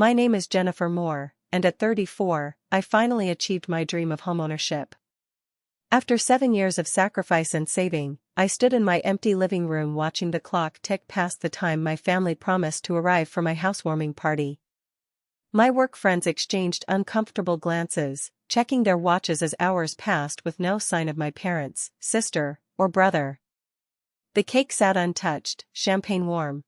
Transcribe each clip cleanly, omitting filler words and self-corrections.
My name is Jennifer Moore, and at 34, I finally achieved my dream of homeownership. After 7 years of sacrifice and saving, I stood in my empty living room watching the clock tick past the time my family promised to arrive for my housewarming party. My work friends exchanged uncomfortable glances, checking their watches as hours passed with no sign of my parents, sister, or brother. The cake sat untouched, champagne warm.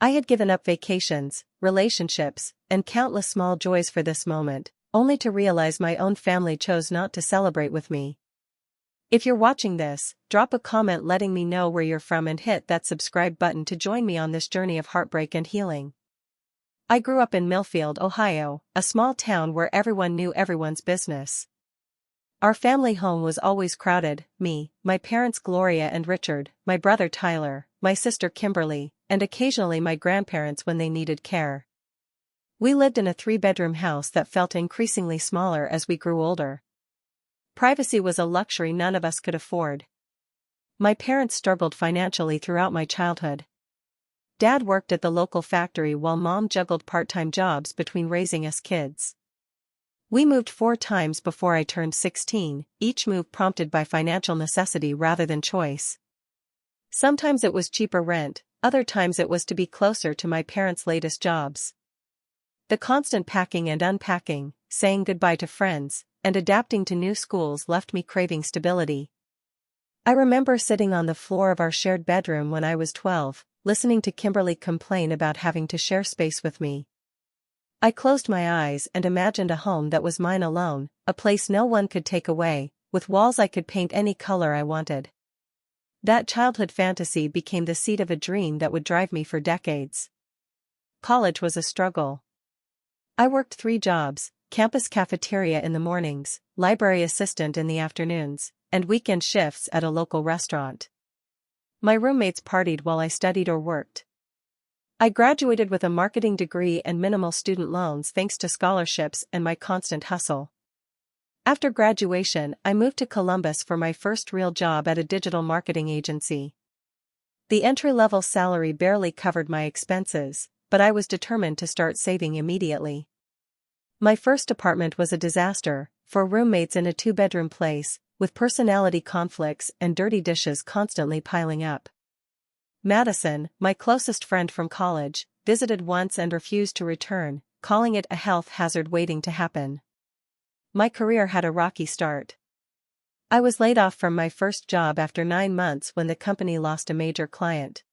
I had given up vacations, relationships, and countless small joys for this moment, only to realize my own family chose not to celebrate with me. If you're watching this, drop a comment letting me know where you're from and hit that subscribe button to join me on this journey of heartbreak and healing. I grew up in Millfield, Ohio, a small town where everyone knew everyone's business. Our family home was always crowded: me, my parents Gloria and Richard, my brother Tyler, my sister Kimberly, and occasionally my grandparents when they needed care. We lived in a 3-bedroom house that felt increasingly smaller as we grew older. Privacy was a luxury none of us could afford. My parents struggled financially throughout my childhood. Dad worked at the local factory while Mom juggled part-time jobs between raising us kids. We moved 4 times before I turned 16, each move prompted by financial necessity rather than choice. Sometimes it was cheaper rent, other times it was to be closer to my parents' latest jobs. The constant packing and unpacking, saying goodbye to friends, and adapting to new schools left me craving stability. I remember sitting on the floor of our shared bedroom when I was 12, listening to Kimberly complain about having to share space with me. I closed my eyes and imagined a home that was mine alone, a place no one could take away, with walls I could paint any color I wanted. That childhood fantasy became the seed of a dream that would drive me for decades. College was a struggle. I worked 3 jobs: campus cafeteria in the mornings, library assistant in the afternoons, and weekend shifts at a local restaurant. My roommates partied while I studied or worked. I graduated with a marketing degree and minimal student loans thanks to scholarships and my constant hustle. After graduation, I moved to Columbus for my first real job at a digital marketing agency. The entry-level salary barely covered my expenses, but I was determined to start saving immediately. My first apartment was a disaster, 4 roommates in a 2-bedroom place, with personality conflicts and dirty dishes constantly piling up. Madison, my closest friend from college, visited once and refused to return, calling it a health hazard waiting to happen. My career had a rocky start. I was laid off from my first job after 9 months when the company lost a major client.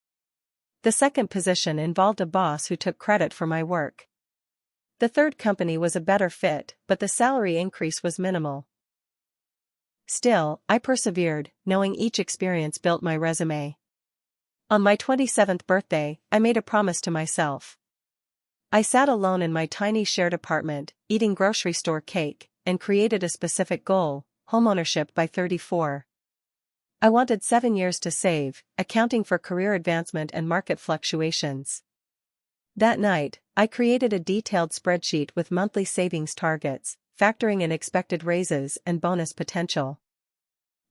The second position involved a boss who took credit for my work. The third company was a better fit, but the salary increase was minimal. Still, I persevered, knowing each experience built my resume. On my 27th birthday, I made a promise to myself. I sat alone in my tiny shared apartment, eating grocery store cake, and created a specific goal: homeownership by 34. I wanted 7 years to save, accounting for career advancement and market fluctuations. That night, I created a detailed spreadsheet with monthly savings targets, factoring in expected raises and bonus potential.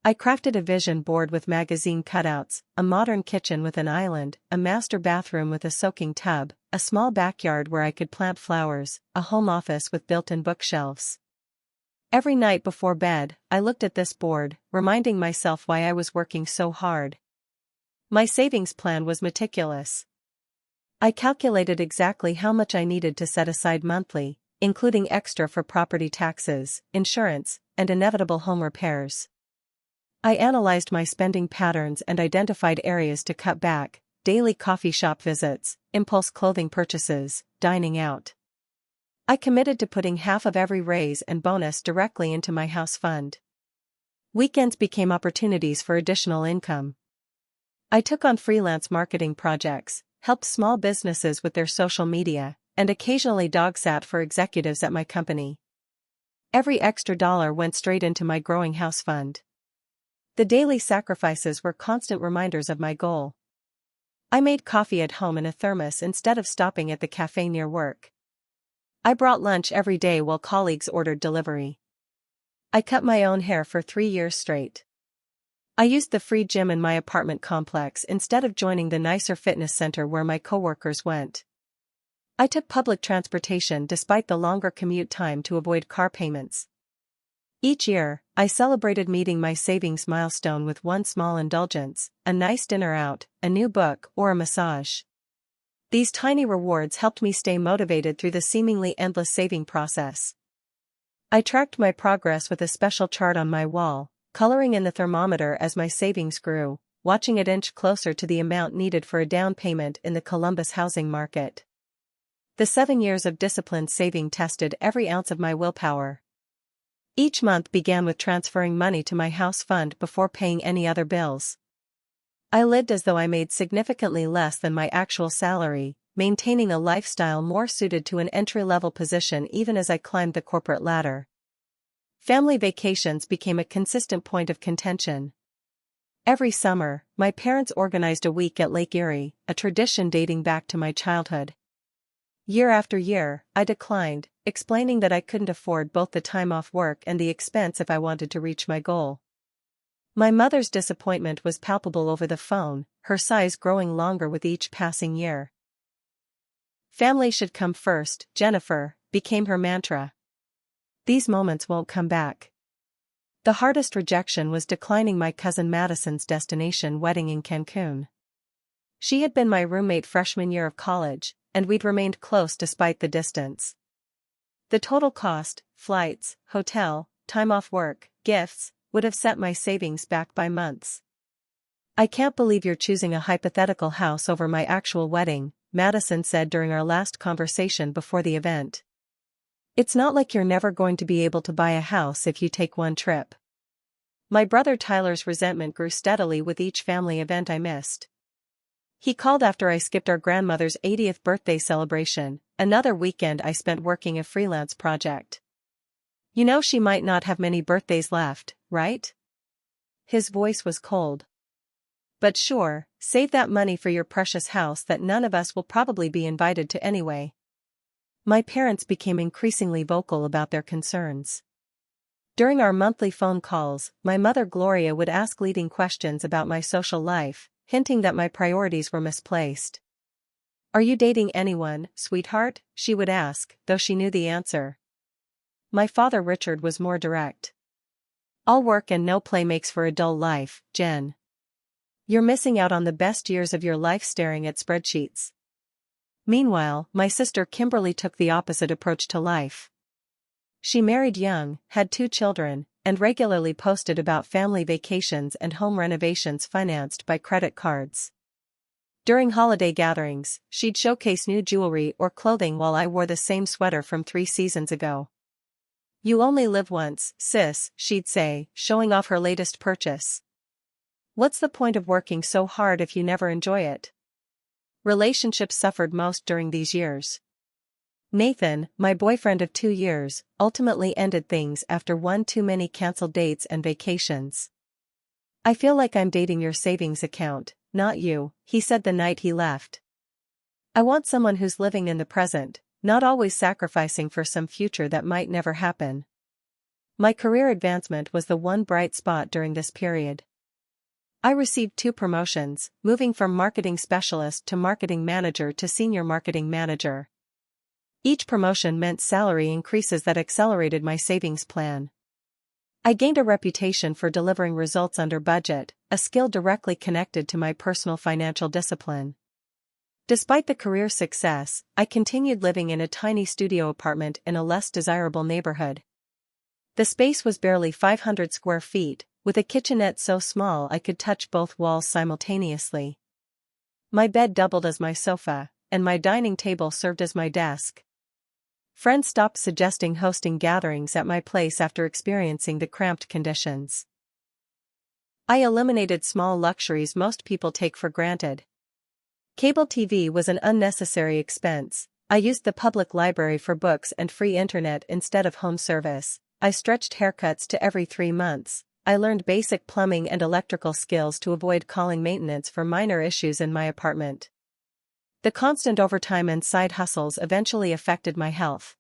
I crafted a vision board with magazine cutouts, a modern kitchen with an island, a master bathroom with a soaking tub, a small backyard where I could plant flowers, a home office with built-in bookshelves. Every night before bed, I looked at this board, reminding myself why I was working so hard. My savings plan was meticulous. I calculated exactly how much I needed to set aside monthly, including extra for property taxes, insurance, and inevitable home repairs. I analyzed my spending patterns and identified areas to cut back: daily coffee shop visits, impulse clothing purchases, dining out. I committed to putting half of every raise and bonus directly into my house fund. Weekends became opportunities for additional income. I took on freelance marketing projects, helped small businesses with their social media, and occasionally dog-sat for executives at my company. Every extra dollar went straight into my growing house fund. The daily sacrifices were constant reminders of my goal. I made coffee at home in a thermos instead of stopping at the cafe near work. I brought lunch every day while colleagues ordered delivery. I cut my own hair for 3 years straight. I used the free gym in my apartment complex instead of joining the nicer fitness center where my coworkers went. I took public transportation despite the longer commute time to avoid car payments. Each year, I celebrated meeting my savings milestone with one small indulgence, a nice dinner out, a new book, or a massage. These tiny rewards helped me stay motivated through the seemingly endless saving process. I tracked my progress with a special chart on my wall, coloring in the thermometer as my savings grew, watching it inch closer to the amount needed for a down payment in the Columbus housing market. The 7 years of disciplined saving tested every ounce of my willpower. Each month began with transferring money to my house fund before paying any other bills. I lived as though I made significantly less than my actual salary, maintaining a lifestyle more suited to an entry-level position even as I climbed the corporate ladder. Family vacations became a consistent point of contention. Every summer, my parents organized a week at Lake Erie, a tradition dating back to my childhood. Year after year, I declined, explaining that I couldn't afford both the time off work and the expense if I wanted to reach my goal. My mother's disappointment was palpable over the phone, her sighs growing longer with each passing year. "Family should come first, Jennifer," became her mantra. "These moments won't come back." The hardest rejection was declining my cousin Madison's destination wedding in Cancun. She had been my roommate freshman year of college, and we'd remained close despite the distance. The total cost, flights, hotel, time off work, gifts, would have set my savings back by months. "I can't believe you're choosing a hypothetical house over my actual wedding," Madison said during our last conversation before the event. "It's not like you're never going to be able to buy a house if you take one trip." My brother Tyler's resentment grew steadily with each family event I missed. He called after I skipped our grandmother's 80th birthday celebration, another weekend I spent working a freelance project. "You know she might not have many birthdays left, right?" His voice was cold. "But sure, save that money for your precious house that none of us will probably be invited to anyway." My parents became increasingly vocal about their concerns. During our monthly phone calls, my mother Gloria would ask leading questions about my social life, hinting that my priorities were misplaced. "Are you dating anyone, sweetheart?" she would ask, though she knew the answer. My father Richard was more direct. "All work and no play makes for a dull life, Jen. You're missing out on the best years of your life staring at spreadsheets." Meanwhile, my sister Kimberly took the opposite approach to life. She married young, had 2 children, and regularly posted about family vacations and home renovations financed by credit cards. During holiday gatherings, she'd showcase new jewelry or clothing while I wore the same sweater from 3 seasons ago. "You only live once, sis," she'd say, showing off her latest purchase. "What's the point of working so hard if you never enjoy it?" Relationships suffered most during these years. Nathan, my boyfriend of 2 years, ultimately ended things after one too many canceled dates and vacations. "I feel like I'm dating your savings account, not you," he said the night he left. "I want someone who's living in the present, not always sacrificing for some future that might never happen." My career advancement was the one bright spot during this period. I received 2 promotions, moving from marketing specialist to marketing manager to senior marketing manager. Each promotion meant salary increases that accelerated my savings plan. I gained a reputation for delivering results under budget, a skill directly connected to my personal financial discipline. Despite the career success, I continued living in a tiny studio apartment in a less desirable neighborhood. The space was barely 500 square feet, with a kitchenette so small I could touch both walls simultaneously. My bed doubled as my sofa, and my dining table served as my desk. Friends stopped suggesting hosting gatherings at my place after experiencing the cramped conditions. I eliminated small luxuries most people take for granted. Cable TV was an unnecessary expense. I used the public library for books and free internet instead of home service. I stretched haircuts to every 3 months. I learned basic plumbing and electrical skills to avoid calling maintenance for minor issues in my apartment. The constant overtime and side hustles eventually affected my health.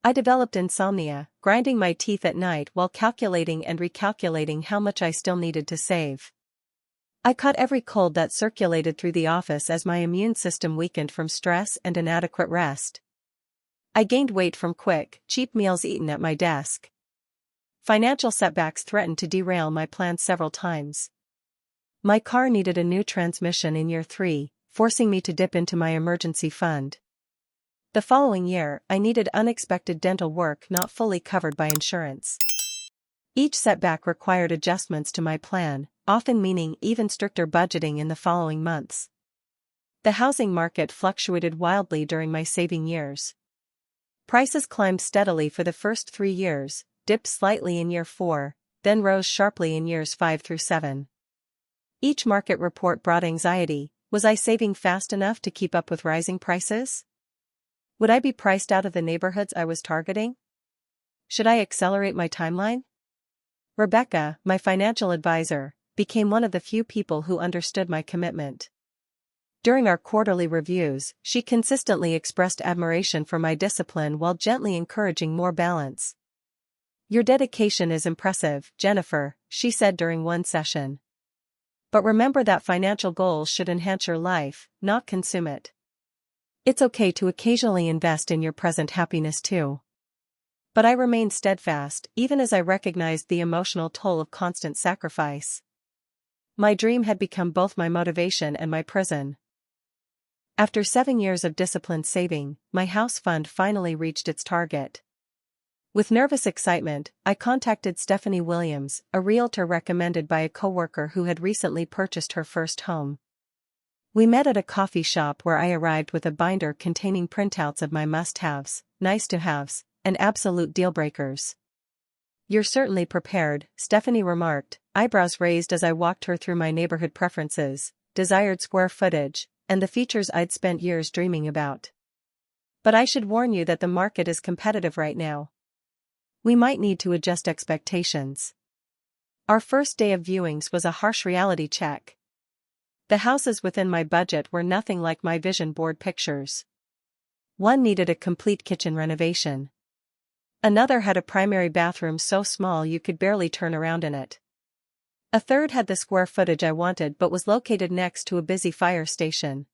I developed insomnia, grinding my teeth at night while calculating and recalculating how much I still needed to save. I caught every cold that circulated through the office as my immune system weakened from stress and inadequate rest. I gained weight from quick, cheap meals eaten at my desk. Financial setbacks threatened to derail my plans several times. My car needed a new transmission in year 3, forcing me to dip into my emergency fund. The following year, I needed unexpected dental work not fully covered by insurance. Each setback required adjustments to my plan, often meaning even stricter budgeting in the following months. The housing market fluctuated wildly during my saving years. Prices climbed steadily for the first 3 years, dipped slightly in year 4, then rose sharply in years 5 through 7. Each market report brought anxiety. Was I saving fast enough to keep up with rising prices? Would I be priced out of the neighborhoods I was targeting? Should I accelerate my timeline? Rebecca, my financial advisor, became one of the few people who understood my commitment. During our quarterly reviews, she consistently expressed admiration for my discipline while gently encouraging more balance. "Your dedication is impressive, Jennifer," she said during one session. "But remember that financial goals should enhance your life, not consume it. It's okay to occasionally invest in your present happiness too." But I remained steadfast, even as I recognized the emotional toll of constant sacrifice. My dream had become both my motivation and my prison. After 7 years of disciplined saving, my house fund finally reached its target. With nervous excitement, I contacted Stephanie Williams, a realtor recommended by a coworker who had recently purchased her first home. We met at a coffee shop where I arrived with a binder containing printouts of my must-haves, nice-to-haves, and absolute deal-breakers. "You're certainly prepared," Stephanie remarked, eyebrows raised as I walked her through my neighborhood preferences, desired square footage, and the features I'd spent years dreaming about. "But I should warn you that the market is competitive right now. We might need to adjust expectations." Our first day of viewings was a harsh reality check. The houses within my budget were nothing like my vision board pictures. One needed a complete kitchen renovation. Another had a primary bathroom so small you could barely turn around in it. A third had the square footage I wanted but was located next to a busy fire station.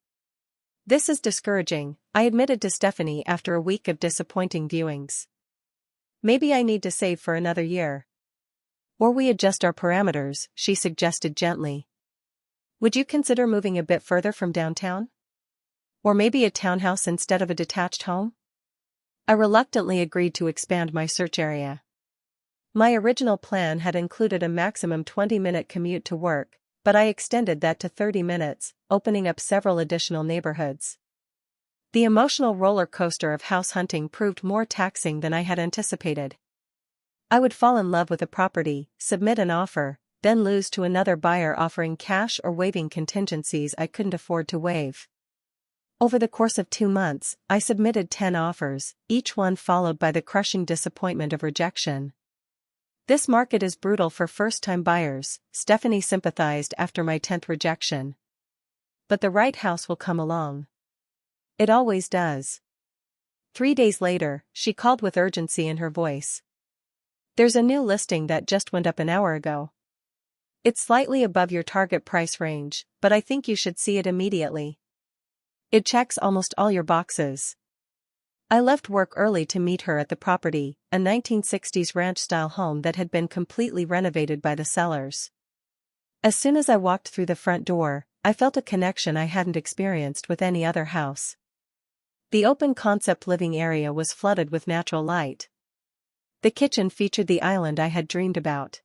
"This is discouraging," I admitted to Stephanie after a week of disappointing viewings. "Maybe I need to save for another year." "Or we adjust our parameters," she suggested gently. "Would you consider moving a bit further from downtown? Or maybe a townhouse instead of a detached home?" I reluctantly agreed to expand my search area. My original plan had included a maximum 20-minute commute to work, but I extended that to 30 minutes, opening up several additional neighborhoods. The emotional roller coaster of house hunting proved more taxing than I had anticipated. I would fall in love with a property, submit an offer, then lose to another buyer offering cash or waiving contingencies I couldn't afford to waive. Over the course of 2 months, I submitted 10 offers, each one followed by the crushing disappointment of rejection. "This market is brutal for first-time buyers," Stephanie sympathized after my 10th rejection. "But the right house will come along. It always does." 3 days later, she called with urgency in her voice. "There's a new listing that just went up an hour ago. It's slightly above your target price range, but I think you should see it immediately. It checks almost all your boxes." I left work early to meet her at the property, a 1960s ranch-style home that had been completely renovated by the sellers. As soon as I walked through the front door, I felt a connection I hadn't experienced with any other house. The open-concept living area was flooded with natural light. The kitchen featured the island I had dreamed about.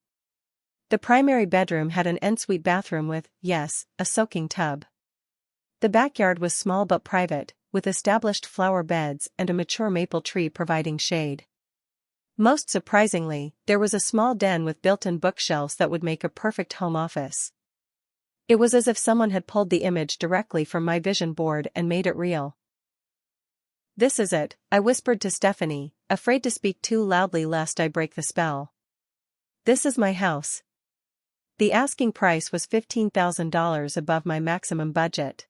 The primary bedroom had an ensuite bathroom with, yes, a soaking tub. The backyard was small but private, with established flower beds and a mature maple tree providing shade. Most surprisingly, there was a small den with built-in bookshelves that would make a perfect home office. It was as if someone had pulled the image directly from my vision board and made it real. "This is it," I whispered to Stephanie, afraid to speak too loudly lest I break the spell. "This is my house." The asking price was $15,000 above my maximum budget.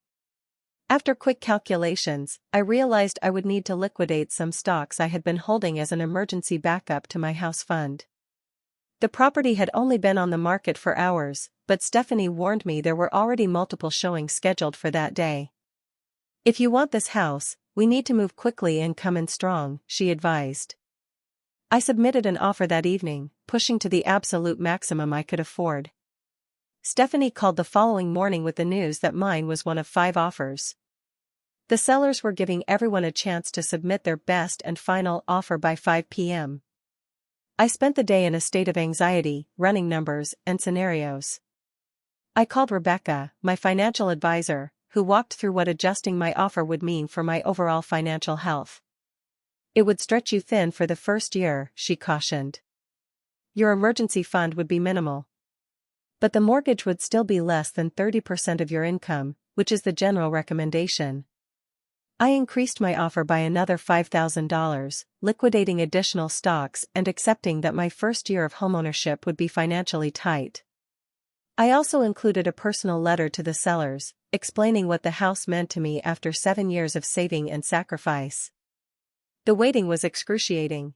After quick calculations, I realized I would need to liquidate some stocks I had been holding as an emergency backup to my house fund. The property had only been on the market for hours, but Stephanie warned me there were already multiple showings scheduled for that day. "If you want this house, we need to move quickly and come in strong," she advised. I submitted an offer that evening, pushing to the absolute maximum I could afford. Stephanie called the following morning with the news that mine was one of 5 offers. The sellers were giving everyone a chance to submit their best and final offer by 5 p.m. I spent the day in a state of anxiety, running numbers and scenarios. I called Rebecca, my financial advisor, who walked through what adjusting my offer would mean for my overall financial health. "It would stretch you thin for the first year," she cautioned. "Your emergency fund would be minimal. But the mortgage would still be less than 30% of your income, which is the general recommendation." I increased my offer by another $5,000, liquidating additional stocks and accepting that my first year of homeownership would be financially tight. I also included a personal letter to the sellers, explaining what the house meant to me after 7 years of saving and sacrifice. The waiting was excruciating.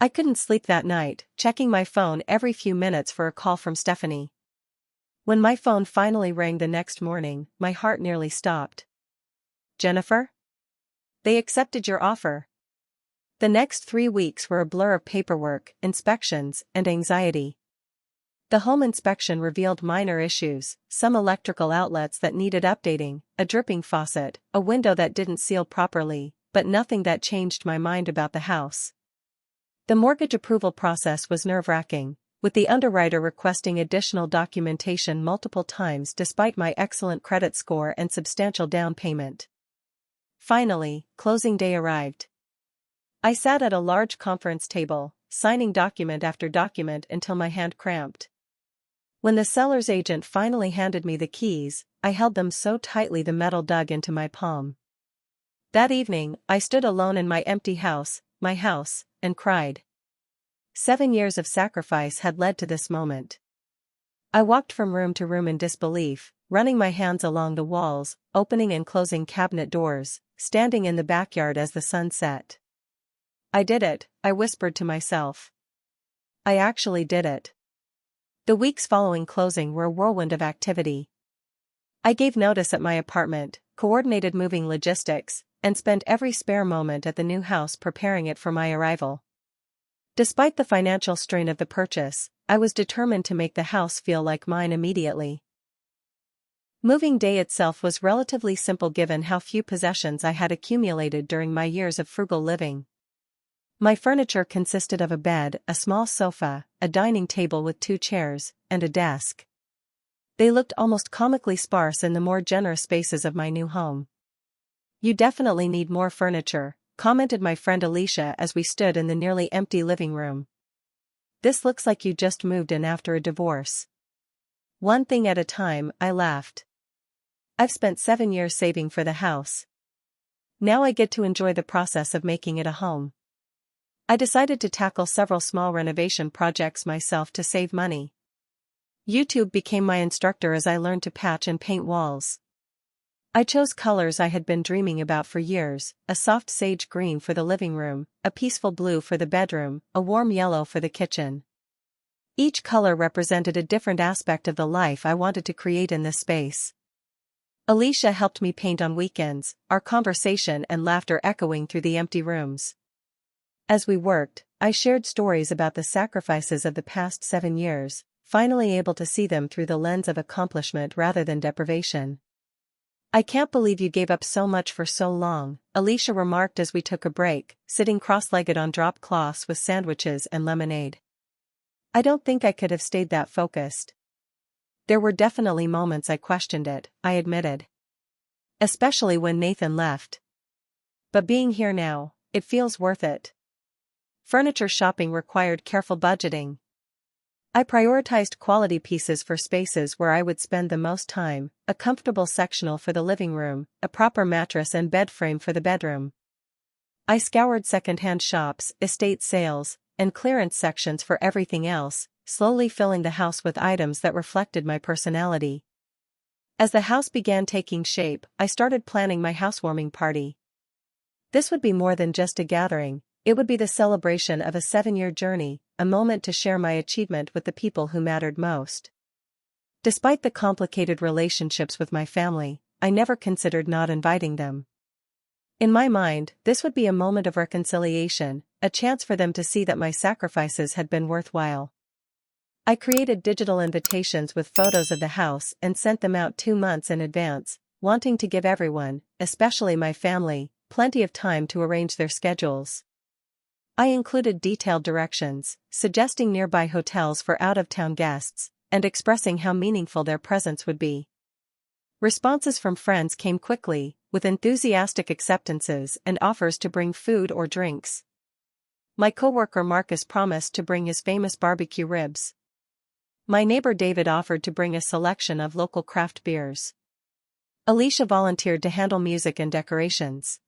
I couldn't sleep that night, checking my phone every few minutes for a call from Stephanie. When my phone finally rang the next morning, my heart nearly stopped. "Jennifer? They accepted your offer." The next 3 weeks were a blur of paperwork, inspections, and anxiety. The home inspection revealed minor issues, some electrical outlets that needed updating, a dripping faucet, a window that didn't seal properly, but nothing that changed my mind about the house. The mortgage approval process was nerve-wracking, with the underwriter requesting additional documentation multiple times despite my excellent credit score and substantial down payment. Finally, closing day arrived. I sat at a large conference table, signing document after document until my hand cramped. When the seller's agent finally handed me the keys, I held them so tightly the metal dug into my palm. That evening, I stood alone in my empty house, and cried. 7 years of sacrifice had led to this moment. I walked from room to room in disbelief, running my hands along the walls, opening and closing cabinet doors, standing in the backyard as the sun set. "I did it," I whispered to myself. I actually did it. The weeks following closing were a whirlwind of activity. I gave notice at my apartment, coordinated moving logistics, and spent every spare moment at the new house preparing it for my arrival. Despite the financial strain of the purchase, I was determined to make the house feel like mine immediately. Moving day itself was relatively simple given how few possessions I had accumulated during my years of frugal living. My furniture consisted of a bed, a small sofa, a dining table with 2 chairs, and a desk. They looked almost comically sparse in the more generous spaces of my new home. "You definitely need more furniture," commented my friend Alicia as we stood in the nearly empty living room. "This looks like you just moved in after a divorce." "One thing at a time," I laughed. "I've spent 7 years saving for the house. Now I get to enjoy the process of making it a home." I decided to tackle several small renovation projects myself to save money. YouTube became my instructor as I learned to patch and paint walls. I chose colors I had been dreaming about for years, a soft sage green for the living room, a peaceful blue for the bedroom, a warm yellow for the kitchen. Each color represented a different aspect of the life I wanted to create in this space. Alicia helped me paint on weekends, our conversation and laughter echoing through the empty rooms. As we worked, I shared stories about the sacrifices of the past 7 years, finally able to see them through the lens of accomplishment rather than deprivation. "I can't believe you gave up so much for so long," Alicia remarked as we took a break, sitting cross-legged on drop cloths with sandwiches and lemonade. "I don't think I could have stayed that focused." "There were definitely moments I questioned it," I admitted. "Especially when Nathan left. But being here now, it feels worth it." Furniture shopping required careful budgeting. I prioritized quality pieces for spaces where I would spend the most time, a comfortable sectional for the living room, a proper mattress and bed frame for the bedroom. I scoured secondhand shops, estate sales, and clearance sections for everything else, slowly filling the house with items that reflected my personality. As the house began taking shape, I started planning my housewarming party. This would be more than just a gathering, It would be the celebration of a 7-year journey, a moment to share my achievement with the people who mattered most. Despite the complicated relationships with my family, I never considered not inviting them. In my mind, this would be a moment of reconciliation, a chance for them to see that my sacrifices had been worthwhile. I created digital invitations with photos of the house and sent them out 2 months in advance, wanting to give everyone, especially my family, plenty of time to arrange their schedules. I included detailed directions, suggesting nearby hotels for out-of-town guests, and expressing how meaningful their presence would be. Responses from friends came quickly, with enthusiastic acceptances and offers to bring food or drinks. My coworker Marcus promised to bring his famous barbecue ribs. My neighbor David offered to bring a selection of local craft beers. Alicia volunteered to handle music and decorations.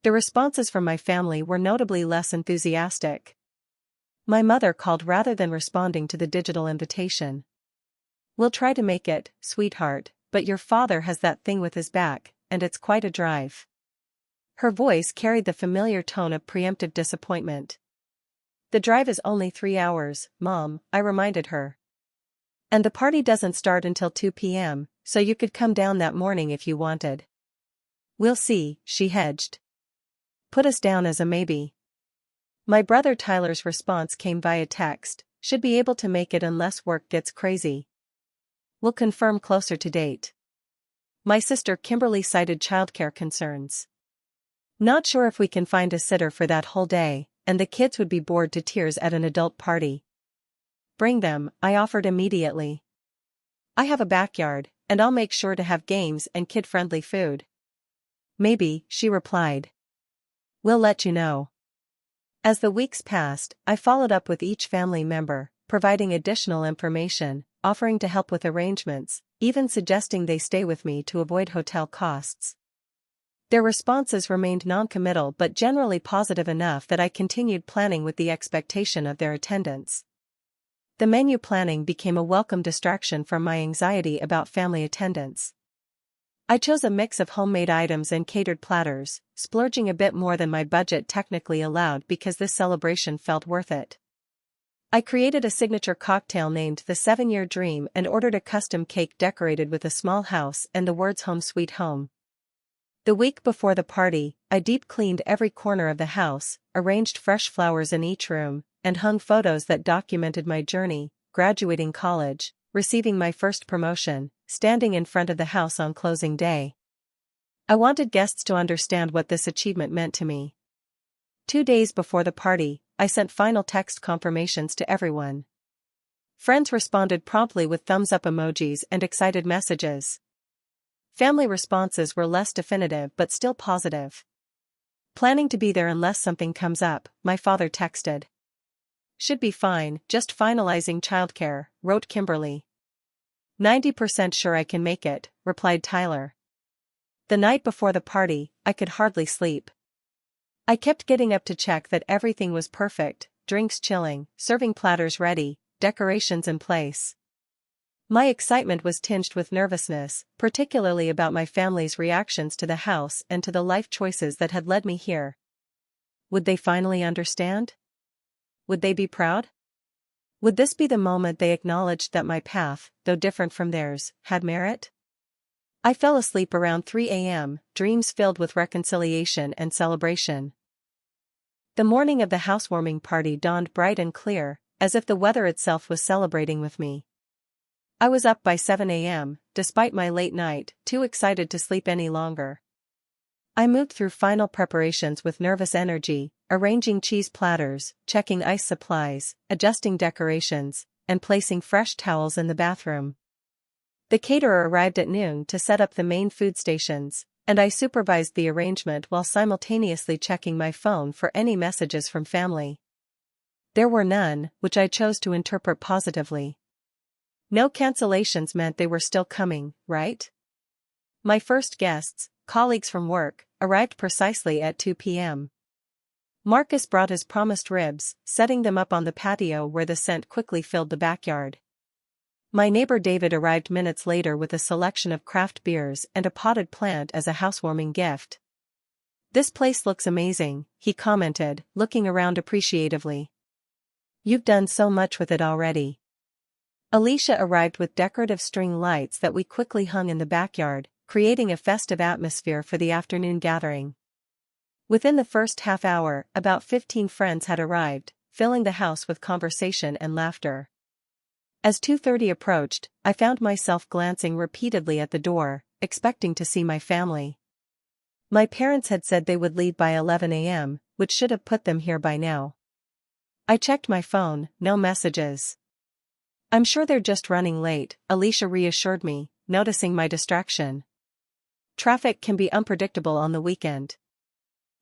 The responses from my family were notably less enthusiastic. My mother called rather than responding to the digital invitation. "We'll try to make it, sweetheart, but your father has that thing with his back, and it's quite a drive." Her voice carried the familiar tone of preemptive disappointment. "The drive is only 3 hours, Mom," I reminded her. "And the party doesn't start until 2 p.m., so you could come down that morning if you wanted." "We'll see," she hedged. "Put us down as a maybe." My brother Tyler's response came via text: "Should be able to make it unless work gets crazy. We'll confirm closer to date." My sister Kimberly cited childcare concerns. "Not sure if we can find a sitter for that whole day, and the kids would be bored to tears at an adult party." "Bring them," I offered immediately. "I have a backyard, and I'll make sure to have games and kid-friendly food." "Maybe," she replied. "We'll let you know." As the weeks passed, I followed up with each family member, providing additional information, offering to help with arrangements, even suggesting they stay with me to avoid hotel costs. Their responses remained non-committal but generally positive enough that I continued planning with the expectation of their attendance. The menu planning became a welcome distraction from my anxiety about family attendance. I chose a mix of homemade items and catered platters, splurging a bit more than my budget technically allowed because this celebration felt worth it. I created a signature cocktail named the 7-Year Dream and ordered a custom cake decorated with a small house and the words "Home Sweet Home." The week before the party, I deep-cleaned every corner of the house, arranged fresh flowers in each room, and hung photos that documented my journey: graduating college, receiving my first promotion, standing in front of the house on closing day. I wanted guests to understand what this achievement meant to me. 2 days before the party, I sent final text confirmations to everyone. Friends responded promptly with thumbs-up emojis and excited messages. Family responses were less definitive but still positive. "Planning to be there unless something comes up," my father texted. "Should be fine, just finalizing childcare," wrote Kimberly. "90% sure I can make it," replied Tyler. The night before the party, I could hardly sleep. I kept getting up to check that everything was perfect: drinks chilling, serving platters ready, decorations in place. My excitement was tinged with nervousness, particularly about my family's reactions to the house and to the life choices that had led me here. Would they finally understand? Would they be proud? Would this be the moment they acknowledged that my path, though different from theirs, had merit? I fell asleep around 3 a.m., dreams filled with reconciliation and celebration. The morning of the housewarming party dawned bright and clear, as if the weather itself was celebrating with me. I was up by 7 a.m., despite my late night, too excited to sleep any longer. I moved through final preparations with nervous energy, arranging cheese platters, checking ice supplies, adjusting decorations, and placing fresh towels in the bathroom. The caterer arrived at noon to set up the main food stations, and I supervised the arrangement while simultaneously checking my phone for any messages from family. There were none, which I chose to interpret positively. No cancellations meant they were still coming, right? My first guests, colleagues from work, arrived precisely at 2 p.m. Marcus brought his promised ribs, setting them up on the patio where the scent quickly filled the backyard. My neighbor David arrived minutes later with a selection of craft beers and a potted plant as a housewarming gift. "This place looks amazing," he commented, looking around appreciatively. "You've done so much with it already." Alicia arrived with decorative string lights that we quickly hung in the backyard, creating a festive atmosphere for the afternoon gathering. Within the first half hour, about 15 friends had arrived, filling the house with conversation and laughter. As 2:30 approached, I found myself glancing repeatedly at the door, expecting to see my family. My parents had said they would leave by 11 a.m., which should have put them here by now. I checked my phone, no messages. "I'm sure they're just running late," Alicia reassured me, noticing my distraction. "Traffic can be unpredictable on the weekend."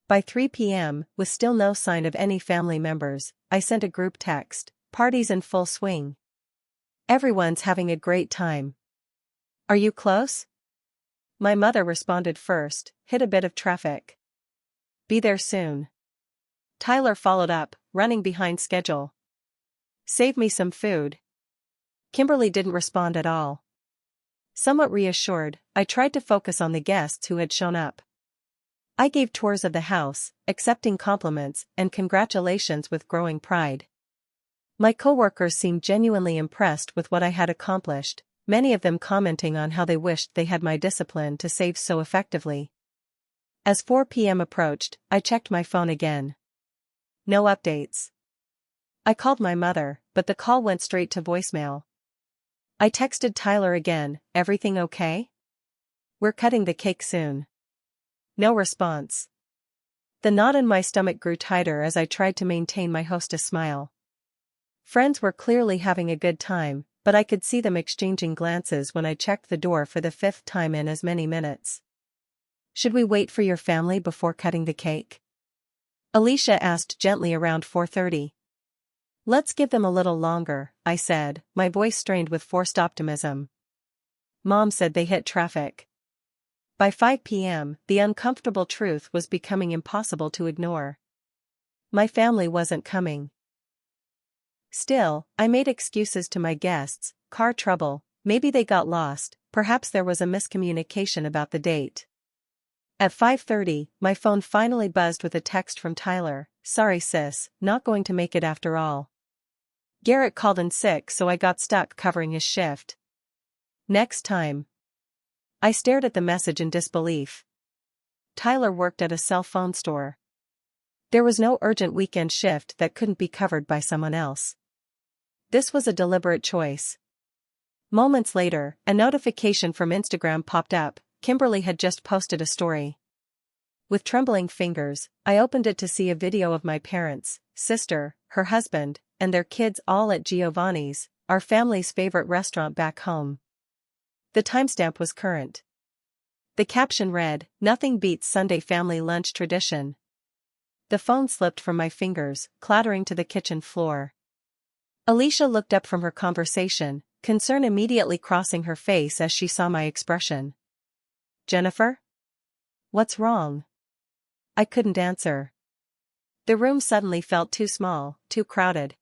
By 3 p.m., with still no sign of any family members, I sent a group text, "Party's in full swing. Everyone's having a great time. Are you close?" My mother responded first, "Hit a bit of traffic. Be there soon." Tyler followed up, running behind schedule. "Save me some food." Kimberly didn't respond at all. Somewhat reassured, I tried to focus on the guests who had shown up. I gave tours of the house, accepting compliments and congratulations with growing pride. My coworkers seemed genuinely impressed with what I had accomplished, many of them commenting on how they wished they had my discipline to save so effectively. As 4 p.m. approached, I checked my phone again. No updates. I called my mother, but the call went straight to voicemail. I texted Tyler again, "Everything okay? We're cutting the cake soon." No response. The knot in my stomach grew tighter as I tried to maintain my hostess smile. Friends were clearly having a good time, but I could see them exchanging glances when I checked the door for the 5th time in as many minutes. "Should we wait for your family before cutting the cake?" Alicia asked gently around 4:30. "Let's give them a little longer," I said, my voice strained with forced optimism. "Mom said they hit traffic." By 5 p.m., the uncomfortable truth was becoming impossible to ignore. My family wasn't coming. Still, I made excuses to my guests: car trouble, maybe they got lost, perhaps there was a miscommunication about the date. At 5:30, my phone finally buzzed with a text from Tyler, "Sorry sis, not going to make it after all. Garrett called in sick so I got stuck covering his shift." Next time. I stared at the message in disbelief. Tyler worked at a cell phone store. There was no urgent weekend shift that couldn't be covered by someone else. This was a deliberate choice. Moments later, a notification from Instagram popped up. Kimberly had just posted a story. With trembling fingers, I opened it to see a video of my parents, sister, her husband, and their kids all at Giovanni's, our family's favorite restaurant back home. The timestamp was current. The caption read, "Nothing beats Sunday family lunch tradition." The phone slipped from my fingers, clattering to the kitchen floor. Alicia looked up from her conversation, concern immediately crossing her face as she saw my expression. "Jennifer? What's wrong?" I couldn't answer. The room suddenly felt too small, too crowded.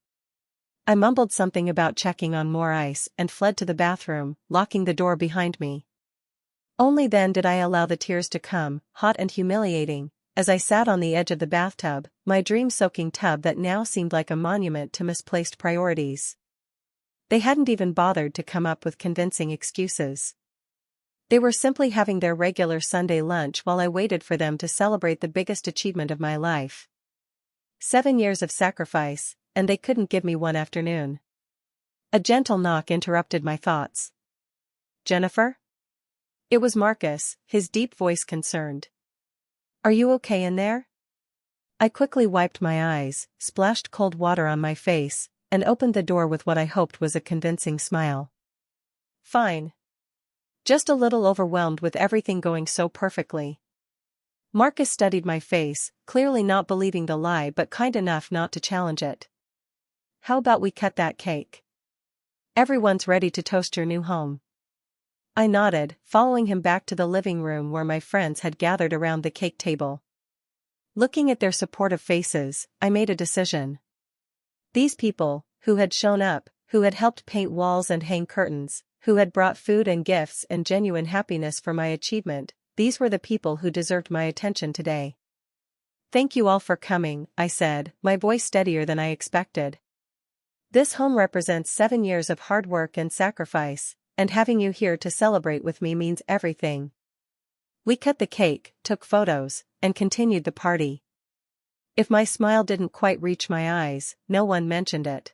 I mumbled something about checking on more ice and fled to the bathroom, locking the door behind me. Only then did I allow the tears to come, hot and humiliating, as I sat on the edge of the bathtub, my dream-soaking tub that now seemed like a monument to misplaced priorities. They hadn't even bothered to come up with convincing excuses. They were simply having their regular Sunday lunch while I waited for them to celebrate the biggest achievement of my life. 7 years of sacrifice, and they couldn't give me one afternoon. A gentle knock interrupted my thoughts. "Jennifer?" It was Marcus, his deep voice concerned. "Are you okay in there?" I quickly wiped my eyes, splashed cold water on my face, and opened the door with what I hoped was a convincing smile. "Fine. Just a little overwhelmed with everything going so perfectly." Marcus studied my face, clearly not believing the lie but kind enough not to challenge it. "How about we cut that cake? Everyone's ready to toast your new home." I nodded, following him back to the living room where my friends had gathered around the cake table. Looking at their supportive faces, I made a decision. These people, who had shown up, who had helped paint walls and hang curtains, who had brought food and gifts and genuine happiness for my achievement, these were the people who deserved my attention today. Thank you all for coming, I said, my voice steadier than I expected. This home represents 7 years of hard work and sacrifice, and having you here to celebrate with me means everything. We cut the cake, took photos, and continued the party. If my smile didn't quite reach my eyes, no one mentioned it.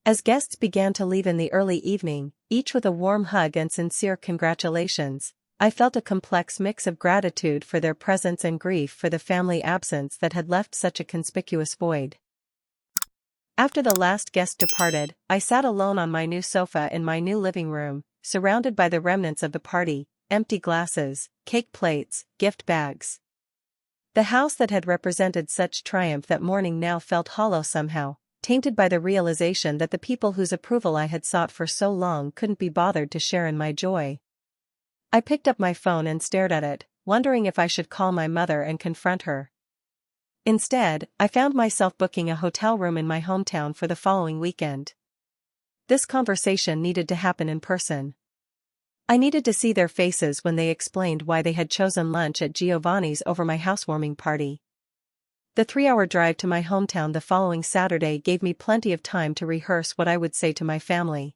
As guests began to leave in the early evening, each with a warm hug and sincere congratulations, I felt a complex mix of gratitude for their presence and grief for the family absence that had left such a conspicuous void. After the last guest departed, I sat alone on my new sofa in my new living room, surrounded by the remnants of the party, empty glasses, cake plates, gift bags. The house that had represented such triumph that morning now felt hollow somehow, tainted by the realization that the people whose approval I had sought for so long couldn't be bothered to share in my joy. I picked up my phone and stared at it, wondering if I should call my mother and confront her. Instead, I found myself booking a hotel room in my hometown for the following weekend. This conversation needed to happen in person. I needed to see their faces when they explained why they had chosen lunch at Giovanni's over my housewarming party. The 3-hour drive to my hometown the following Saturday gave me plenty of time to rehearse what I would say to my family.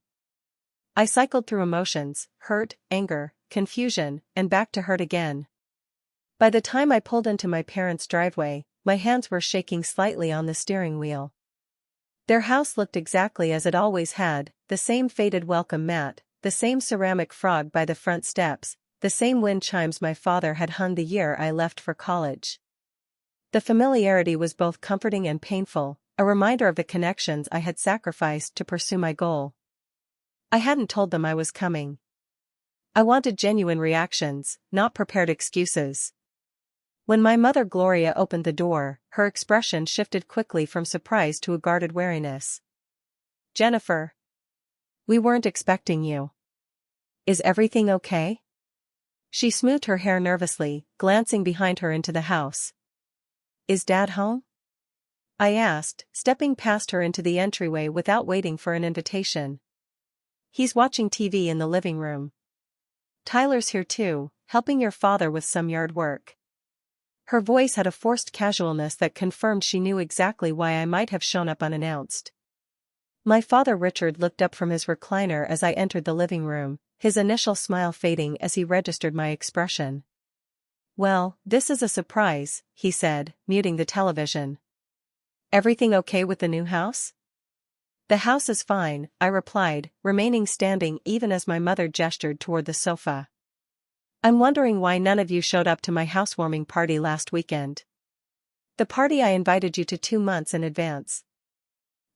I cycled through emotions, hurt, anger, confusion, and back to hurt again. By the time I pulled into my parents' driveway, my hands were shaking slightly on the steering wheel. Their house looked exactly as it always had, the same faded welcome mat, the same ceramic frog by the front steps, the same wind chimes my father had hung the year I left for college. The familiarity was both comforting and painful, a reminder of the connections I had sacrificed to pursue my goal. I hadn't told them I was coming. I wanted genuine reactions, not prepared excuses. When my mother Gloria opened the door, her expression shifted quickly from surprise to a guarded wariness. "Jennifer, we weren't expecting you. Is everything okay?" She smoothed her hair nervously, glancing behind her into the house. "Is Dad home?" I asked, stepping past her into the entryway without waiting for an invitation. "He's watching TV in the living room. Tyler's here too, helping your father with some yard work." Her voice had a forced casualness that confirmed she knew exactly why I might have shown up unannounced. My father Richard looked up from his recliner as I entered the living room, his initial smile fading as he registered my expression. "Well, this is a surprise," he said, muting the television. "Everything okay with the new house?" "The house is fine," I replied, remaining standing even as my mother gestured toward the sofa. "I'm wondering why none of you showed up to my housewarming party last weekend. The party I invited you to 2 months in advance.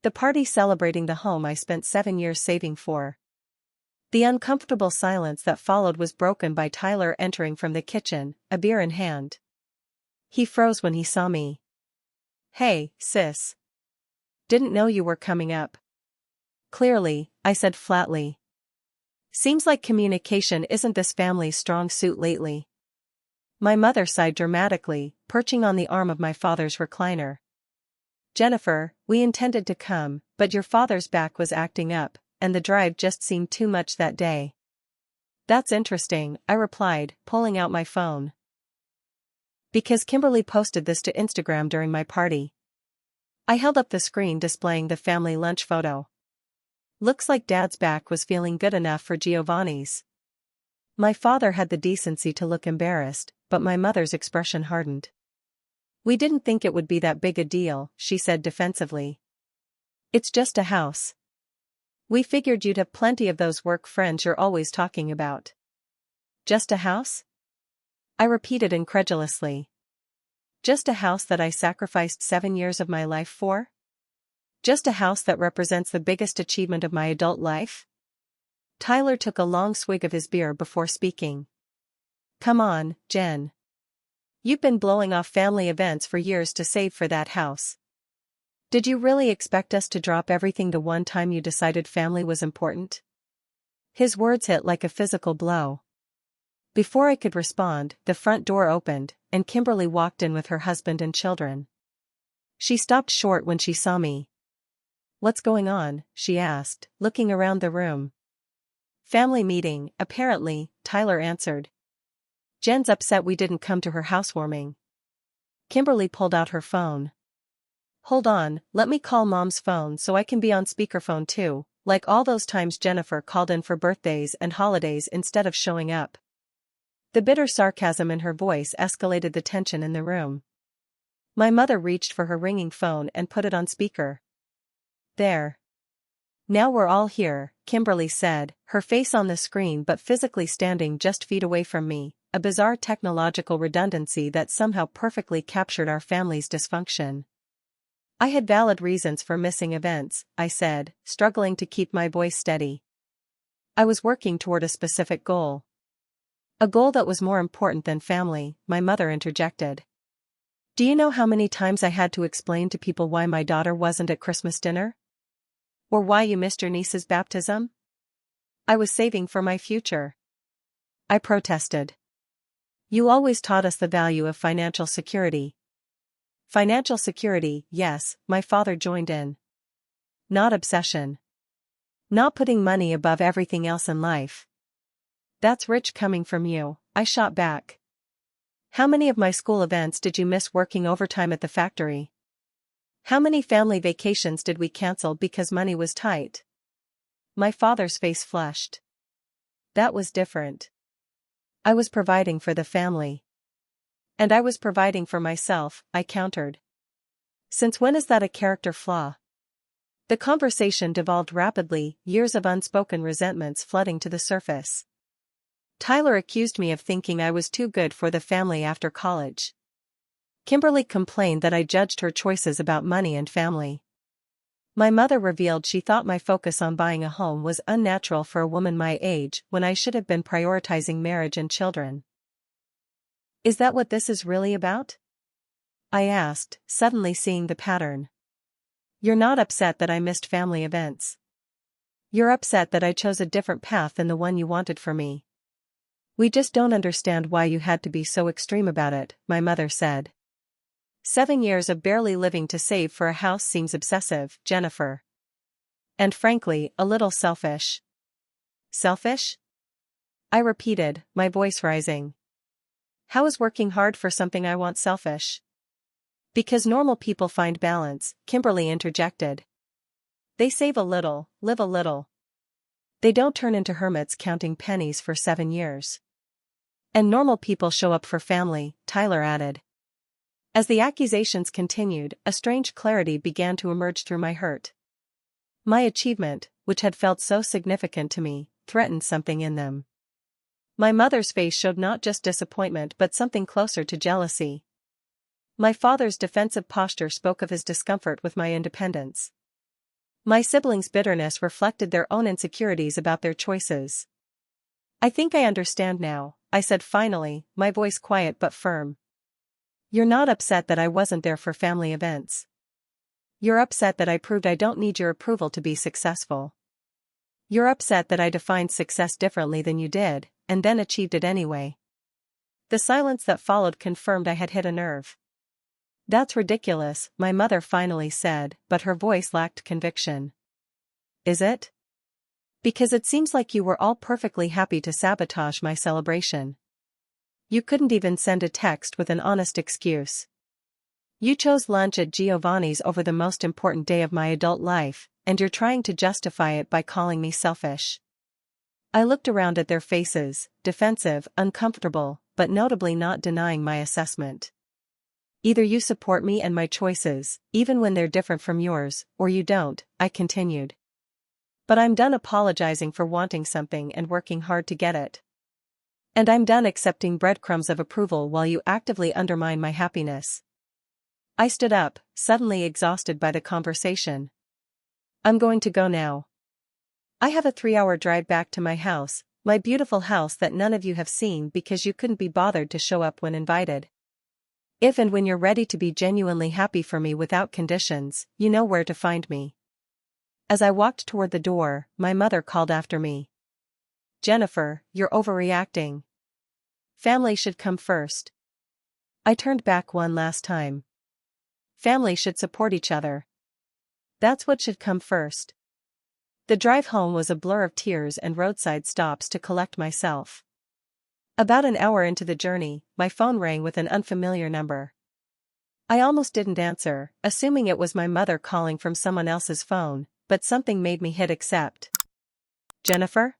The party celebrating the home I spent 7 years saving for." The uncomfortable silence that followed was broken by Tyler entering from the kitchen, a beer in hand. He froze when he saw me. "Hey, sis. Didn't know you were coming up." "Clearly," I said flatly. "Seems like communication isn't this family's strong suit lately." My mother sighed dramatically, perching on the arm of my father's recliner. "Jennifer, we intended to come, but your father's back was acting up, and the drive just seemed too much that day." "That's interesting," I replied, pulling out my phone. "Because Kimberly posted this to Instagram during my party." I held up the screen displaying the family lunch photo. "Looks like Dad's back was feeling good enough for Giovanni's." My father had the decency to look embarrassed, but my mother's expression hardened. "We didn't think it would be that big a deal," she said defensively. "It's just a house. We figured you'd have plenty of those work friends you're always talking about." "Just a house?" I repeated incredulously. "Just a house that I sacrificed 7 years of my life for? Just a house that represents the biggest achievement of my adult life?" Tyler took a long swig of his beer before speaking. "Come on, Jen. You've been blowing off family events for years to save for that house. Did you really expect us to drop everything the one time you decided family was important?" His words hit like a physical blow. Before I could respond, the front door opened, and Kimberly walked in with her husband and children. She stopped short when she saw me. "What's going on?" she asked, looking around the room. "Family meeting, apparently," Tyler answered. "Jen's upset we didn't come to her housewarming." Kimberly pulled out her phone. Hold on, let me call Mom's phone so I can be on speakerphone too, like all those times Jennifer called in for birthdays and holidays instead of showing up. The bitter sarcasm in her voice escalated the tension in the room. My mother reached for her ringing phone and put it on speaker. There. Now we're all here, Kimberly said, her face on the screen but physically standing just feet away from me, a bizarre technological redundancy that somehow perfectly captured our family's dysfunction. I had valid reasons for missing events, I said, struggling to keep my voice steady. I was working toward a specific goal. A goal that was more important than family, my mother interjected. Do you know how many times I had to explain to people why my daughter wasn't at Christmas dinner? Or why you missed your niece's baptism? I was saving for my future. I protested. You always taught us the value of financial security. Financial security, yes, my father joined in. Not obsession. Not putting money above everything else in life. That's rich coming from you, I shot back. How many of my school events did you miss working overtime at the factory? How many family vacations did we cancel because money was tight? My father's face flushed. That was different. I was providing for the family. And I was providing for myself, I countered. Since when is that a character flaw? The conversation devolved rapidly, years of unspoken resentments flooding to the surface. Tyler accused me of thinking I was too good for the family after college. Kimberly complained that I judged her choices about money and family. My mother revealed she thought my focus on buying a home was unnatural for a woman my age when I should have been prioritizing marriage and children. Is that what this is really about? I asked, suddenly seeing the pattern. You're not upset that I missed family events. You're upset that I chose a different path than the one you wanted for me. We just don't understand why you had to be so extreme about it, my mother said. 7 years of barely living to save for a house seems obsessive, Jennifer. And frankly, a little selfish. Selfish? I repeated, my voice rising. How is working hard for something I want selfish? Because normal people find balance, Kimberly interjected. They save a little, live a little. They don't turn into hermits counting pennies for 7 years. And normal people show up for family, Tyler added. As the accusations continued, a strange clarity began to emerge through my hurt. My achievement, which had felt so significant to me, threatened something in them. My mother's face showed not just disappointment but something closer to jealousy. My father's defensive posture spoke of his discomfort with my independence. My siblings' bitterness reflected their own insecurities about their choices. I think I understand now, I said finally, my voice quiet but firm. You're not upset that I wasn't there for family events. You're upset that I proved I don't need your approval to be successful. You're upset that I defined success differently than you did, and then achieved it anyway. The silence that followed confirmed I had hit a nerve. That's ridiculous, my mother finally said, but her voice lacked conviction. Is it? Because it seems like you were all perfectly happy to sabotage my celebration. You couldn't even send a text with an honest excuse. You chose lunch at Giovanni's over the most important day of my adult life, and you're trying to justify it by calling me selfish. I looked around at their faces, defensive, uncomfortable, but notably not denying my assessment. Either you support me and my choices, even when they're different from yours, or you don't, I continued. But I'm done apologizing for wanting something and working hard to get it. And I'm done accepting breadcrumbs of approval while you actively undermine my happiness. I stood up, suddenly exhausted by the conversation. I'm going to go now. I have a 3-hour drive back to my house, my beautiful house that none of you have seen because you couldn't be bothered to show up when invited. If and when you're ready to be genuinely happy for me without conditions, you know where to find me. As I walked toward the door, my mother called after me. Jennifer, you're overreacting. Family should come first. I turned back one last time. Family should support each other. That's what should come first. The drive home was a blur of tears and roadside stops to collect myself. About an hour into the journey, my phone rang with an unfamiliar number. I almost didn't answer, assuming it was my mother calling from someone else's phone, but something made me hit accept. Jennifer?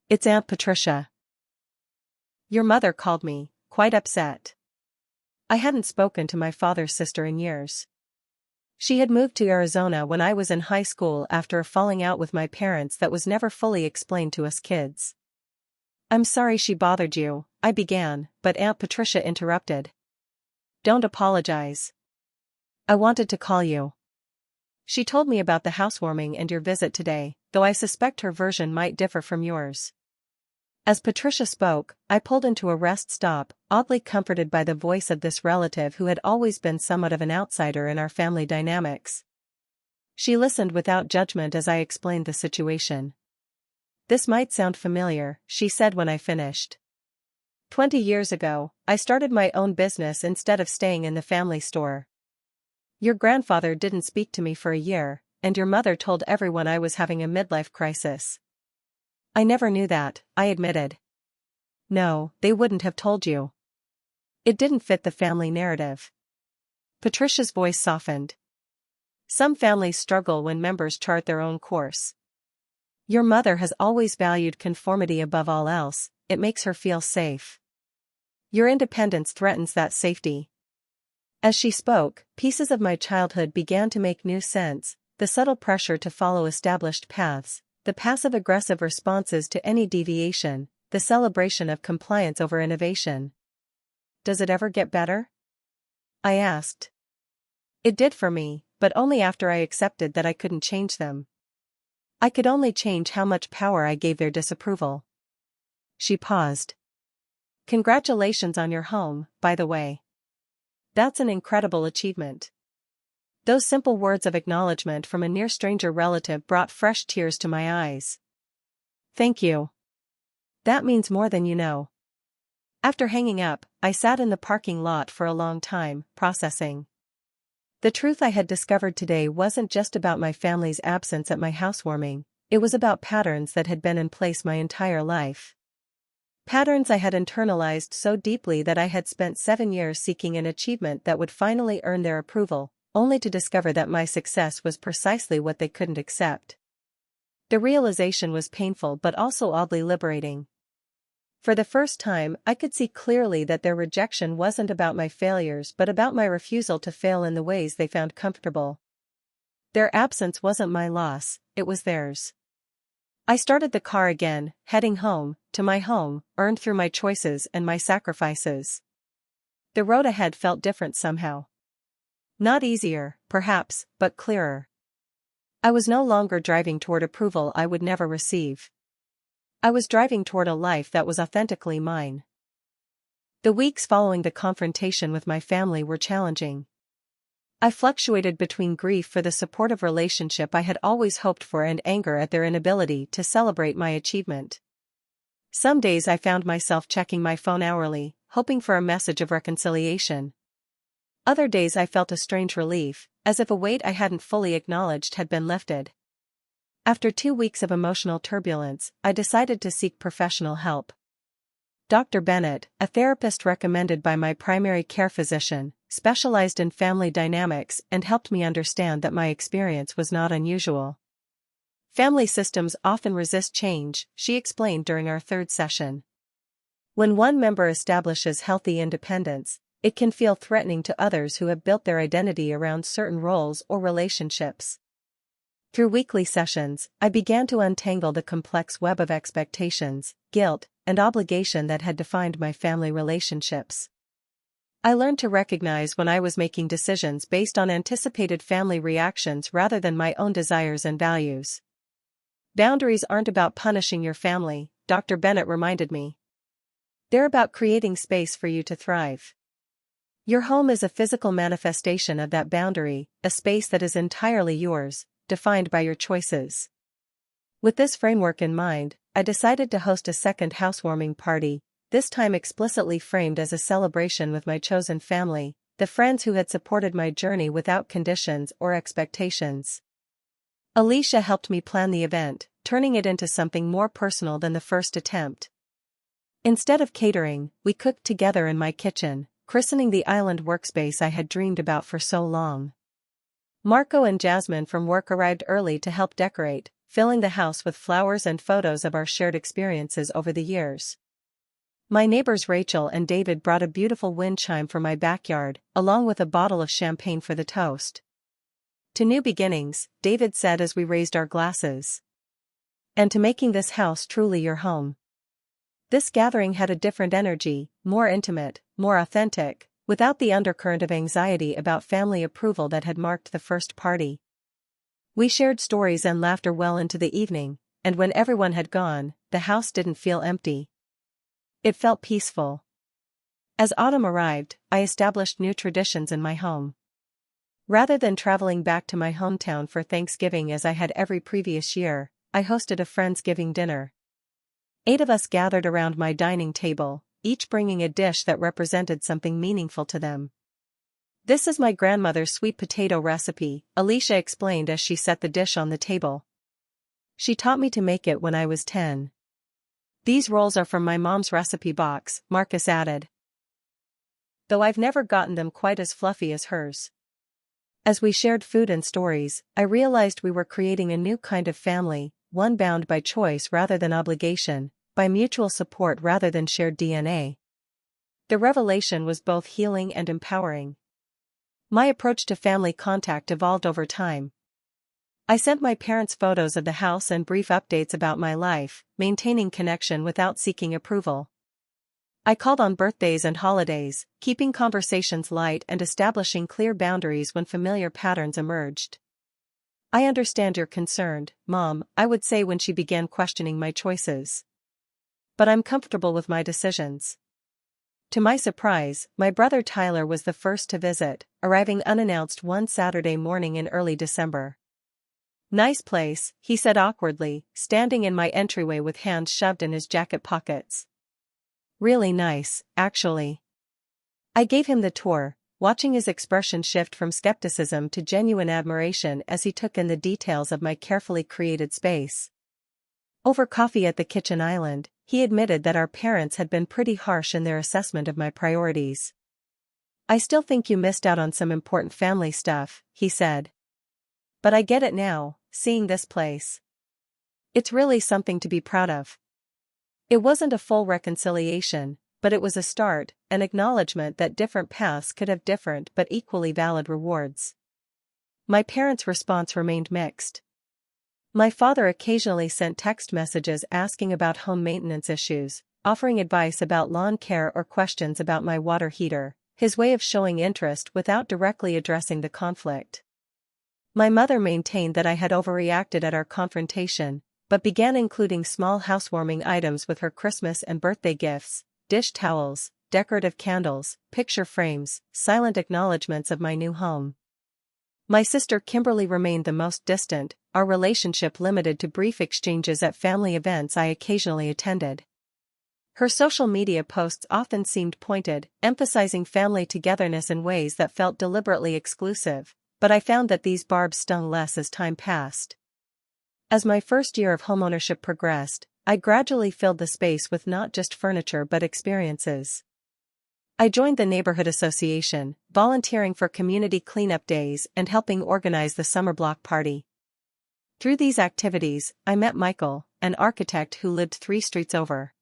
It's Aunt Patricia. Your mother called me, quite upset. I hadn't spoken to my father's sister in years. She had moved to Arizona when I was in high school after a falling out with my parents that was never fully explained to us kids. I'm sorry she bothered you, I began, but Aunt Patricia interrupted. Don't apologize. I wanted to call you. She told me about the housewarming and your visit today, though I suspect her version might differ from yours. As Patricia spoke, I pulled into a rest stop, oddly comforted by the voice of this relative who had always been somewhat of an outsider in our family dynamics. She listened without judgment as I explained the situation. This might sound familiar, she said when I finished. 20 years ago, I started my own business instead of staying in the family store. Your grandfather didn't speak to me for a year, and your mother told everyone I was having a midlife crisis. I never knew that, I admitted. No, they wouldn't have told you. It didn't fit the family narrative. Patricia's voice softened. Some families struggle when members chart their own course. Your mother has always valued conformity above all else, it makes her feel safe. Your independence threatens that safety. As she spoke, pieces of my childhood began to make new sense, the subtle pressure to follow established paths, the passive-aggressive responses to any deviation, the celebration of compliance over innovation. Does it ever get better? I asked. It did for me, but only after I accepted that I couldn't change them. I could only change how much power I gave their disapproval. She paused. Congratulations on your home, by the way. That's an incredible achievement. Those simple words of acknowledgement from a near stranger relative brought fresh tears to my eyes. Thank you. That means more than you know. After hanging up, I sat in the parking lot for a long time, processing. The truth I had discovered today wasn't just about my family's absence at my housewarming, it was about patterns that had been in place my entire life. Patterns I had internalized so deeply that I had spent 7 years seeking an achievement that would finally earn their approval, only to discover that my success was precisely what they couldn't accept. The realization was painful but also oddly liberating. For the first time, I could see clearly that their rejection wasn't about my failures but about my refusal to fail in the ways they found comfortable. Their absence wasn't my loss, it was theirs. I started the car again, heading home, to my home, earned through my choices and my sacrifices. The road ahead felt different somehow. Not easier, perhaps, but clearer. I was no longer driving toward approval I would never receive. I was driving toward a life that was authentically mine. The weeks following the confrontation with my family were challenging. I fluctuated between grief for the supportive relationship I had always hoped for and anger at their inability to celebrate my achievement. Some days I found myself checking my phone hourly, hoping for a message of reconciliation. Other days I felt a strange relief, as if a weight I hadn't fully acknowledged had been lifted. After 2 weeks of emotional turbulence, I decided to seek professional help. Dr. Bennett, a therapist recommended by my primary care physician, specialized in family dynamics and helped me understand that my experience was not unusual. Family systems often resist change, she explained during our 3rd session. When one member establishes healthy independence, it can feel threatening to others who have built their identity around certain roles or relationships. Through weekly sessions, I began to untangle the complex web of expectations, guilt, and obligation that had defined my family relationships. I learned to recognize when I was making decisions based on anticipated family reactions rather than my own desires and values. Boundaries aren't about punishing your family, Dr. Bennett reminded me. They're about creating space for you to thrive. Your home is a physical manifestation of that boundary, a space that is entirely yours, defined by your choices. With this framework in mind, I decided to host a second housewarming party, this time explicitly framed as a celebration with my chosen family, the friends who had supported my journey without conditions or expectations. Alicia helped me plan the event, turning it into something more personal than the first attempt. Instead of catering, we cooked together in my kitchen, christening the island workspace I had dreamed about for so long. Marco and Jasmine from work arrived early to help decorate, filling the house with flowers and photos of our shared experiences over the years. My neighbors Rachel and David brought a beautiful wind chime for my backyard, along with a bottle of champagne for the toast. To new beginnings, David said as we raised our glasses. And to making this house truly your home. This gathering had a different energy, more intimate, more authentic, without the undercurrent of anxiety about family approval that had marked the first party. We shared stories and laughter well into the evening, and when everyone had gone, the house didn't feel empty. It felt peaceful. As autumn arrived, I established new traditions in my home. Rather than traveling back to my hometown for Thanksgiving as I had every previous year, I hosted a Friendsgiving dinner. 8 of us gathered around my dining table, each bringing a dish that represented something meaningful to them. "This is my grandmother's sweet potato recipe," Alicia explained as she set the dish on the table. "She taught me to make it when I was 10. These rolls are from my mom's recipe box," Marcus added. "Though I've never gotten them quite as fluffy as hers." As we shared food and stories, I realized we were creating a new kind of family, one bound by choice rather than obligation, by mutual support rather than shared DNA. The revelation was both healing and empowering. My approach to family contact evolved over time. I sent my parents photos of the house and brief updates about my life, maintaining connection without seeking approval. I called on birthdays and holidays, keeping conversations light and establishing clear boundaries when familiar patterns emerged. "I understand you're concerned, Mom," I would say when she began questioning my choices. "But I'm comfortable with my decisions." To my surprise, my brother Tyler was the first to visit, arriving unannounced one Saturday morning in early December. "Nice place," he said awkwardly, standing in my entryway with hands shoved in his jacket pockets. "Really nice, actually." I gave him the tour, watching his expression shift from skepticism to genuine admiration as he took in the details of my carefully created space. Over coffee at the kitchen island, he admitted that our parents had been pretty harsh in their assessment of my priorities. "I still think you missed out on some important family stuff," he said. "But I get it now, seeing this place. It's really something to be proud of." It wasn't a full reconciliation, but it was a start, an acknowledgement that different paths could have different but equally valid rewards. My parents' response remained mixed. My father occasionally sent text messages asking about home maintenance issues, offering advice about lawn care or questions about my water heater, his way of showing interest without directly addressing the conflict. My mother maintained that I had overreacted at our confrontation, but began including small housewarming items with her Christmas and birthday gifts, dish towels, decorative candles, picture frames, silent acknowledgments of my new home. My sister Kimberly remained the most distant, our relationship limited to brief exchanges at family events I occasionally attended. Her social media posts often seemed pointed, emphasizing family togetherness in ways that felt deliberately exclusive, but I found that these barbs stung less as time passed. As my first year of homeownership progressed, I gradually filled the space with not just furniture but experiences. I joined the neighborhood association, volunteering for community cleanup days and helping organize the summer block party. Through these activities, I met Michael, an architect who lived 3 streets over.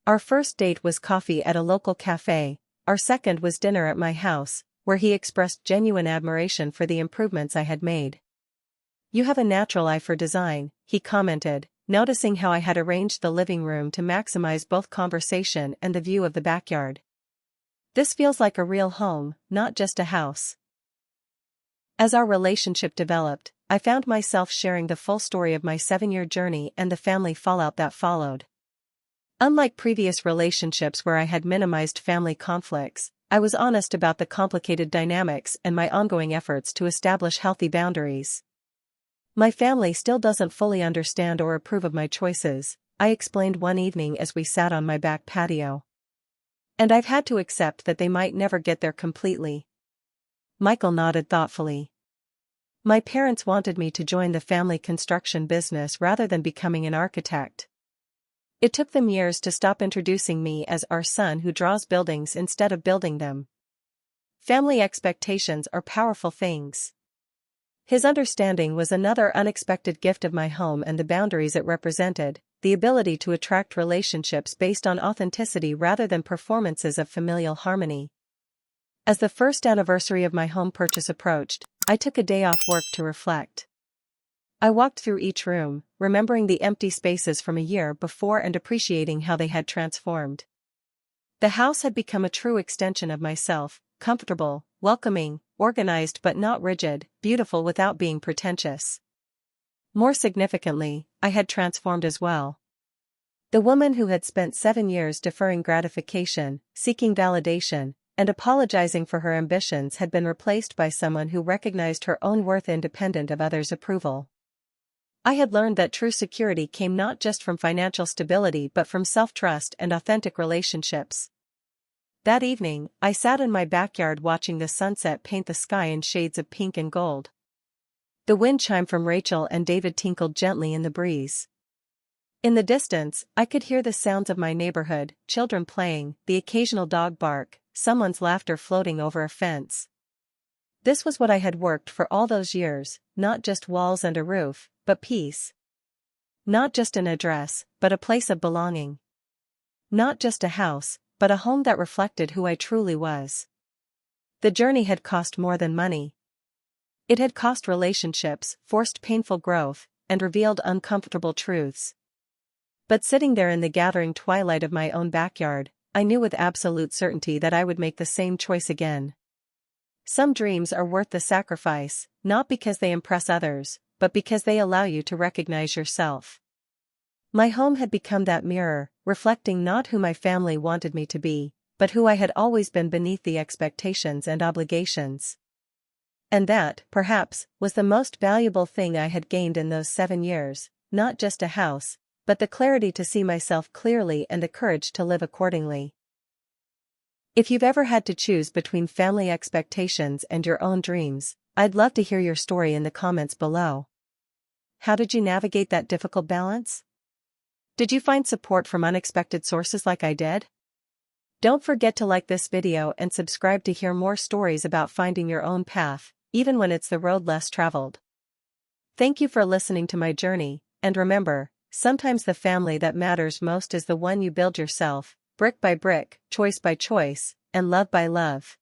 Our first date was coffee at a local cafe, our second was dinner at my house, where he expressed genuine admiration for the improvements I had made. "You have a natural eye for design," he commented, noticing how I had arranged the living room to maximize both conversation and the view of the backyard. "This feels like a real home, not just a house." As our relationship developed, I found myself sharing the full story of my 7-year journey and the family fallout that followed. Unlike previous relationships where I had minimized family conflicts, I was honest about the complicated dynamics and my ongoing efforts to establish healthy boundaries. "My family still doesn't fully understand or approve of my choices," I explained one evening as we sat on my back patio. "And I've had to accept that they might never get there completely." Michael nodded thoughtfully. "My parents wanted me to join the family construction business rather than becoming an architect. It took them years to stop introducing me as our son who draws buildings instead of building them. Family expectations are powerful things. His understanding was another unexpected gift of my home and the boundaries it represented, the ability to attract relationships based on authenticity rather than performances of familial harmony. As the first anniversary of my home purchase approached, I took a day off work to reflect. I walked through each room, remembering the empty spaces from a year before and appreciating how they had transformed. The house had become a true extension of myself, comfortable, welcoming, organized but not rigid, beautiful without being pretentious. More significantly, I had transformed as well. The woman who had spent 7 years deferring gratification, seeking validation, and apologizing for her ambitions had been replaced by someone who recognized her own worth independent of others' approval. I had learned that true security came not just from financial stability but from self-trust and authentic relationships. That evening, I sat in my backyard watching the sunset paint the sky in shades of pink and gold. The wind chime from Rachel and David tinkled gently in the breeze. In the distance, I could hear the sounds of my neighborhood, children playing, the occasional dog bark, someone's laughter floating over a fence. This was what I had worked for all those years, not just walls and a roof, but peace. Not just an address, but a place of belonging. Not just a house, but a home that reflected who I truly was. The journey had cost more than money. It had cost relationships, forced painful growth, and revealed uncomfortable truths. But sitting there in the gathering twilight of my own backyard, I knew with absolute certainty that I would make the same choice again. Some dreams are worth the sacrifice, not because they impress others, but because they allow you to recognize yourself. My home had become that mirror, reflecting not who my family wanted me to be, but who I had always been beneath the expectations and obligations. And that, perhaps, was the most valuable thing I had gained in those 7 years, not just a house, but the clarity to see myself clearly and the courage to live accordingly. If you've ever had to choose between family expectations and your own dreams, I'd love to hear your story in the comments below. How did you navigate that difficult balance? Did you find support from unexpected sources like I did? Don't forget to like this video and subscribe to hear more stories about finding your own path, even when it's the road less traveled. Thank you for listening to my journey, and remember, sometimes the family that matters most is the one you build yourself, brick by brick, choice by choice, and love by love.